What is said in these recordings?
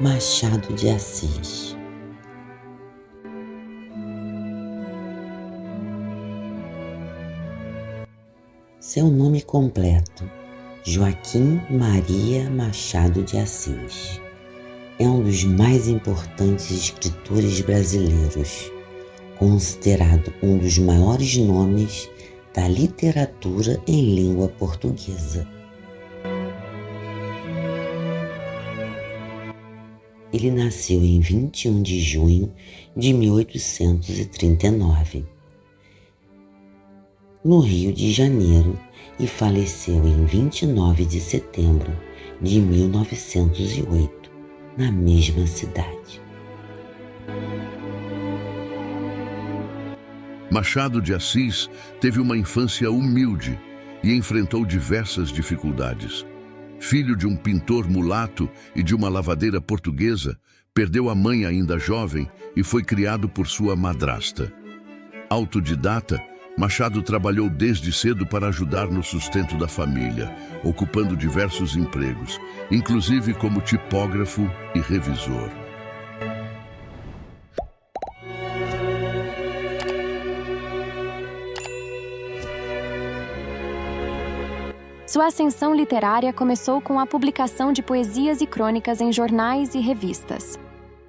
Machado de Assis. Seu nome completo: Joaquim Maria Machado de Assis. É um dos mais importantes escritores brasileiros, considerado um dos maiores nomes da literatura em língua portuguesa. Ele nasceu em 21 de junho de 1839, no Rio de Janeiro, e faleceu em 29 de setembro de 1908, na mesma cidade. Machado de Assis teve uma infância humilde e enfrentou diversas dificuldades. Filho de um pintor mulato e de uma lavadeira portuguesa, perdeu a mãe ainda jovem e foi criado por sua madrasta. Autodidata, Machado trabalhou desde cedo para ajudar no sustento da família, ocupando diversos empregos, inclusive como tipógrafo e revisor. Sua ascensão literária começou com a publicação de poesias e crônicas em jornais e revistas.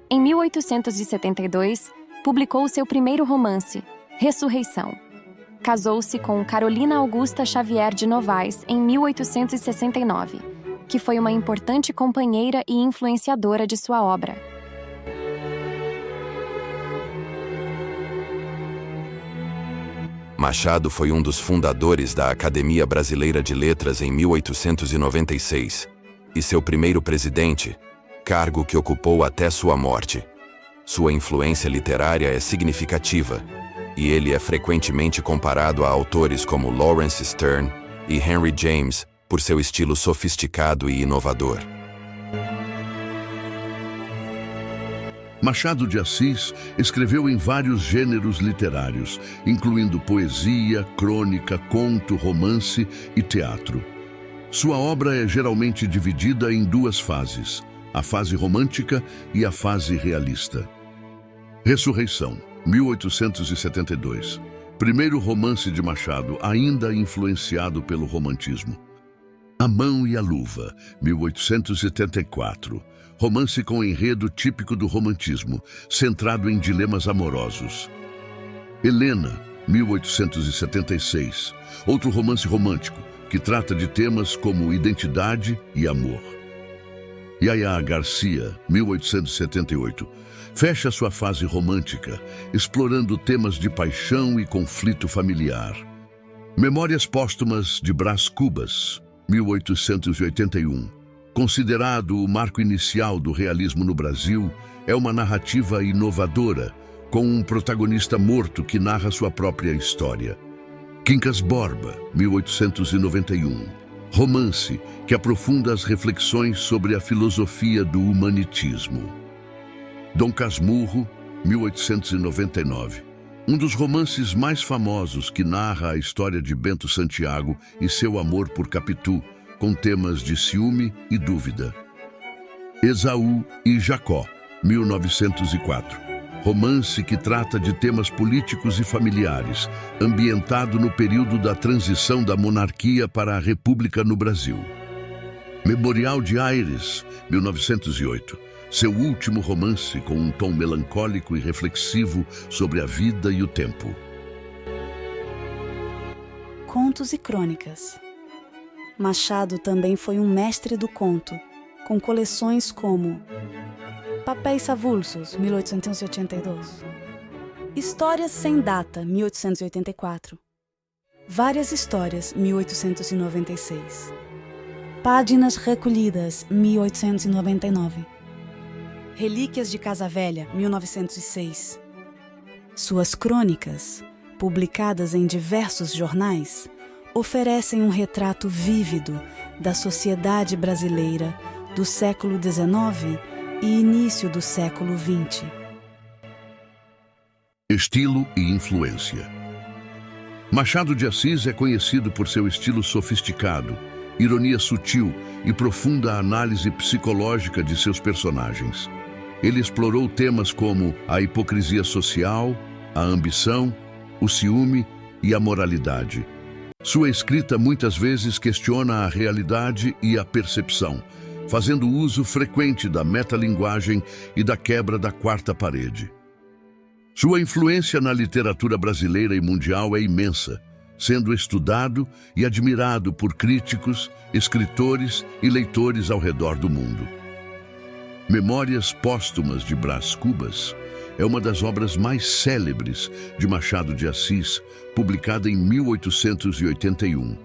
Em 1872, publicou seu primeiro romance, Ressurreição. Casou-se com Carolina Augusta Xavier de Novaes em 1869, que foi uma importante companheira e influenciadora de sua obra. Machado foi um dos fundadores da Academia Brasileira de Letras em 1896 e seu primeiro presidente, cargo que ocupou até sua morte. Sua influência literária é significativa e ele é frequentemente comparado a autores como Lawrence Sterne e Henry James por seu estilo sofisticado e inovador. Machado de Assis escreveu em vários gêneros literários, incluindo poesia, crônica, conto, romance e teatro. Sua obra é geralmente dividida em duas fases, a fase romântica e a fase realista. Ressurreição, 1872. Primeiro romance de Machado, ainda influenciado pelo romantismo. A Mão e a Luva, 1874. Romance com enredo típico do romantismo, centrado em dilemas amorosos. Helena, 1876. Outro romance romântico, que trata de temas como identidade e amor. Yaya Garcia, 1878. Fecha sua fase romântica, explorando temas de paixão e conflito familiar. Memórias Póstumas de Brás Cubas, 1881. Considerado o marco inicial do realismo no Brasil, é uma narrativa inovadora, com um protagonista morto que narra sua própria história. Quincas Borba, 1891. Romance que aprofunda as reflexões sobre a filosofia do humanitismo. Dom Casmurro, 1899. Um dos romances mais famosos que narra a história de Bento Santiago e seu amor por Capitu, com temas de ciúme e dúvida. Esaú e Jacó, 1904. Romance que trata de temas políticos e familiares, ambientado no período da transição da monarquia para a república no Brasil. Memorial de Aires, 1908. Seu último romance com um tom melancólico e reflexivo sobre a vida e o tempo. Contos e crônicas. Machado também foi um mestre do conto, com coleções como Papéis Avulsos, 1882, Histórias Sem Data, 1884, Várias Histórias, 1896, Páginas Recolhidas, 1899, Relíquias de Casa Velha, 1906. Suas crônicas, publicadas em diversos jornais, oferecem um retrato vívido da sociedade brasileira do século XIX e início do século XX. Estilo e influência. Machado de Assis é conhecido por seu estilo sofisticado ironia sutil e profunda análise psicológica de seus personagens. Ele explorou temas como a hipocrisia social, a ambição, o ciúme e a moralidade. Sua escrita muitas vezes questiona a realidade e a percepção, fazendo uso frequente da metalinguagem e da quebra da quarta parede. Sua influência na literatura brasileira e mundial é imensa, sendo estudado e admirado por críticos, escritores e leitores ao redor do mundo. Memórias Póstumas de Brás Cubas é uma das obras mais célebres de Machado de Assis, publicada em 1881.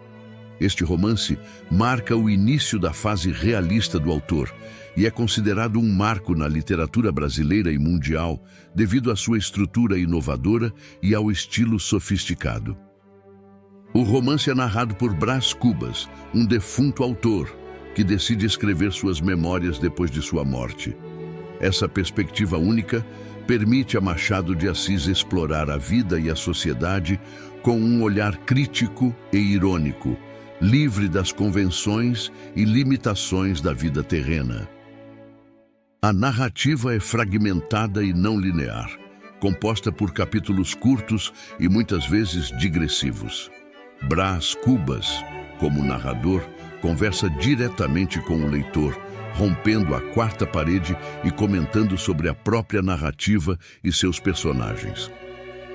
Este romance marca o início da fase realista do autor e é considerado um marco na literatura brasileira e mundial devido à sua estrutura inovadora e ao estilo sofisticado. O romance é narrado por Brás Cubas, um defunto autor, que decide escrever suas memórias depois de sua morte. Essa perspectiva única permite a Machado de Assis explorar a vida e a sociedade com um olhar crítico e irônico, livre das convenções e limitações da vida terrena. A narrativa é fragmentada e não linear, composta por capítulos curtos e muitas vezes digressivos. Brás Cubas, como narrador, conversa diretamente com o leitor, rompendo a quarta parede e comentando sobre a própria narrativa e seus personagens.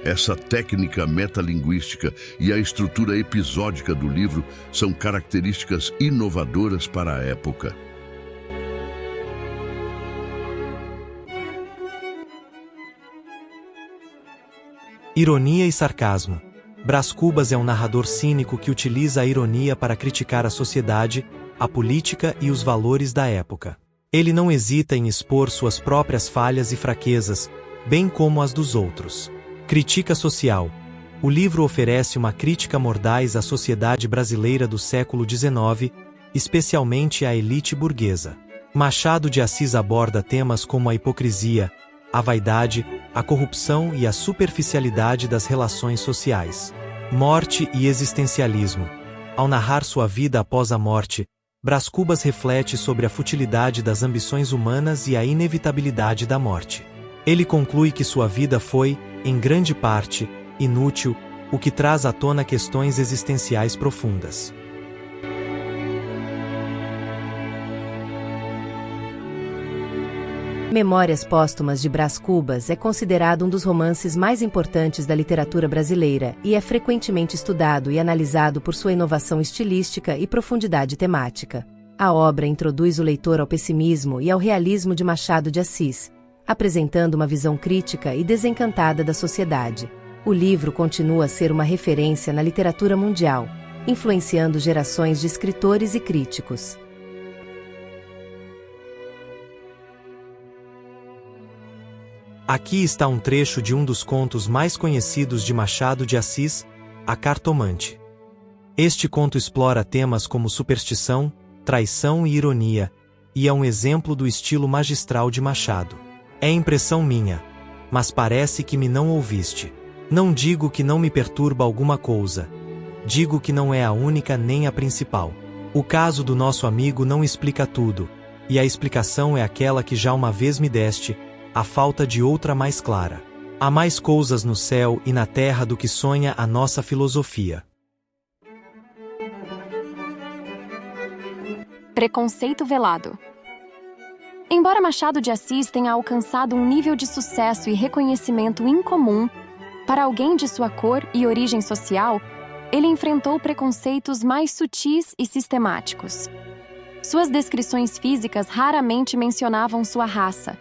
Essa técnica metalinguística e a estrutura episódica do livro são características inovadoras para a época. Ironia e sarcasmo. Brás Cubas é um narrador cínico que utiliza a ironia para criticar a sociedade, a política e os valores da época. Ele não hesita em expor suas próprias falhas e fraquezas, bem como as dos outros. Crítica social. O livro oferece uma crítica mordaz à sociedade brasileira do século XIX, especialmente à elite burguesa. Machado de Assis aborda temas como a hipocrisia, a vaidade, a corrupção e a superficialidade das relações sociais. Morte e existencialismo. Ao narrar sua vida após a morte, Brás Cubas reflete sobre a futilidade das ambições humanas e a inevitabilidade da morte. Ele conclui que sua vida foi, em grande parte, inútil, o que traz à tona questões existenciais profundas. Memórias Póstumas de Brás Cubas é considerado um dos romances mais importantes da literatura brasileira e é frequentemente estudado e analisado por sua inovação estilística e profundidade temática. A obra introduz o leitor ao pessimismo e ao realismo de Machado de Assis, apresentando uma visão crítica e desencantada da sociedade. O livro continua a ser uma referência na literatura mundial, influenciando gerações de escritores e críticos. Aqui está um trecho de um dos contos mais conhecidos de Machado de Assis, A Cartomante. Este conto explora temas como superstição, traição e ironia, e é um exemplo do estilo magistral de Machado. É impressão minha, mas parece que me não ouviste. Não digo que não me perturba alguma coisa. Digo que não é a única nem a principal. O caso do nosso amigo não explica tudo, e a explicação é aquela que já uma vez me deste, a falta de outra mais clara. Há mais coisas no céu e na terra do que sonha a nossa filosofia. Preconceito velado. Embora Machado de Assis tenha alcançado um nível de sucesso e reconhecimento incomum, para alguém de sua cor e origem social, ele enfrentou preconceitos mais sutis e sistemáticos. Suas descrições físicas raramente mencionavam sua raça,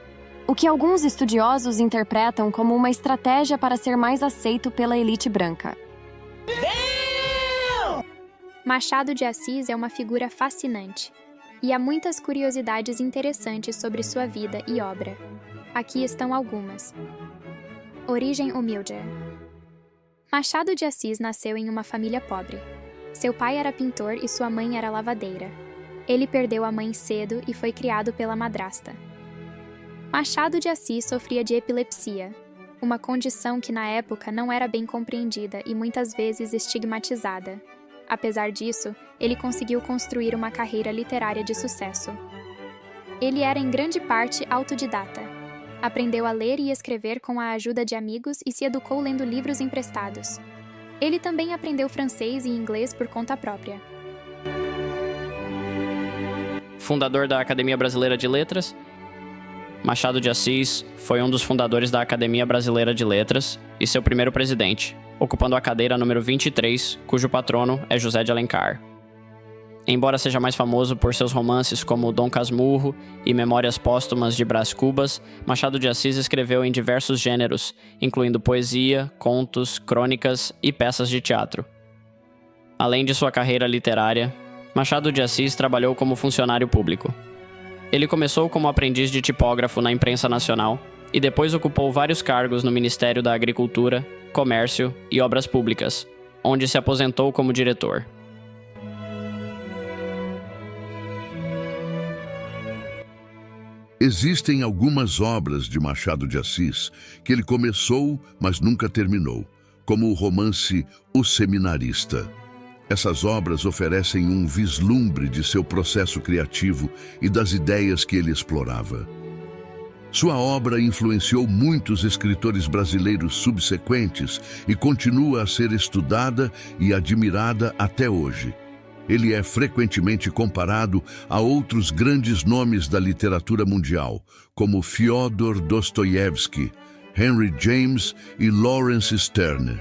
o que alguns estudiosos interpretam como uma estratégia para ser mais aceito pela elite branca. Machado de Assis é uma figura fascinante, e há muitas curiosidades interessantes sobre sua vida e obra. Aqui estão algumas. Origem humilde. Machado de Assis nasceu em uma família pobre. Seu pai era pintor e sua mãe era lavadeira. Ele perdeu a mãe cedo e foi criado pela madrasta. Machado de Assis sofria de epilepsia, uma condição que na época não era bem compreendida e muitas vezes estigmatizada. Apesar disso, ele conseguiu construir uma carreira literária de sucesso. Ele era em grande parte autodidata. Aprendeu a ler e escrever com a ajuda de amigos e se educou lendo livros emprestados. Ele também aprendeu francês e inglês por conta própria. Fundador da Academia Brasileira de Letras, Machado de Assis foi um dos fundadores da Academia Brasileira de Letras e seu primeiro presidente, ocupando a cadeira número 23, cujo patrono é José de Alencar. Embora seja mais famoso por seus romances como Dom Casmurro e Memórias Póstumas de Brás Cubas, Machado de Assis escreveu em diversos gêneros, incluindo poesia, contos, crônicas e peças de teatro. Além de sua carreira literária, Machado de Assis trabalhou como funcionário público. Ele começou como aprendiz de tipógrafo na imprensa nacional e depois ocupou vários cargos no Ministério da Agricultura, Comércio e Obras Públicas, onde se aposentou como diretor. Existem algumas obras de Machado de Assis que ele começou, mas nunca terminou, como o romance O Seminarista. Essas obras oferecem um vislumbre de seu processo criativo e das ideias que ele explorava. Sua obra influenciou muitos escritores brasileiros subsequentes e continua a ser estudada e admirada até hoje. Ele é frequentemente comparado a outros grandes nomes da literatura mundial, como Fyodor Dostoiévski, Henry James e Lawrence Stern.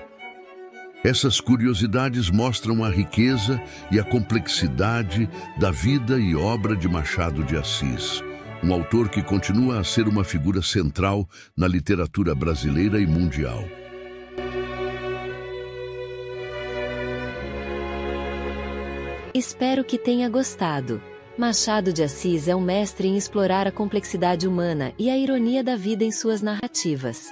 Essas curiosidades mostram a riqueza e a complexidade da vida e obra de Machado de Assis, um autor que continua a ser uma figura central na literatura brasileira e mundial. Espero que tenha gostado. Machado de Assis é um mestre em explorar a complexidade humana e a ironia da vida em suas narrativas.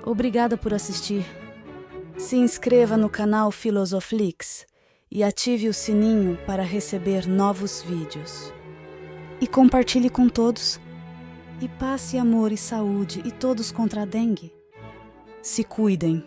Obrigada por assistir. Se inscreva no canal Filosoflix e ative o sininho para receber novos vídeos. E compartilhe com todos. E passe amor e saúde e todos contra a dengue. Se cuidem.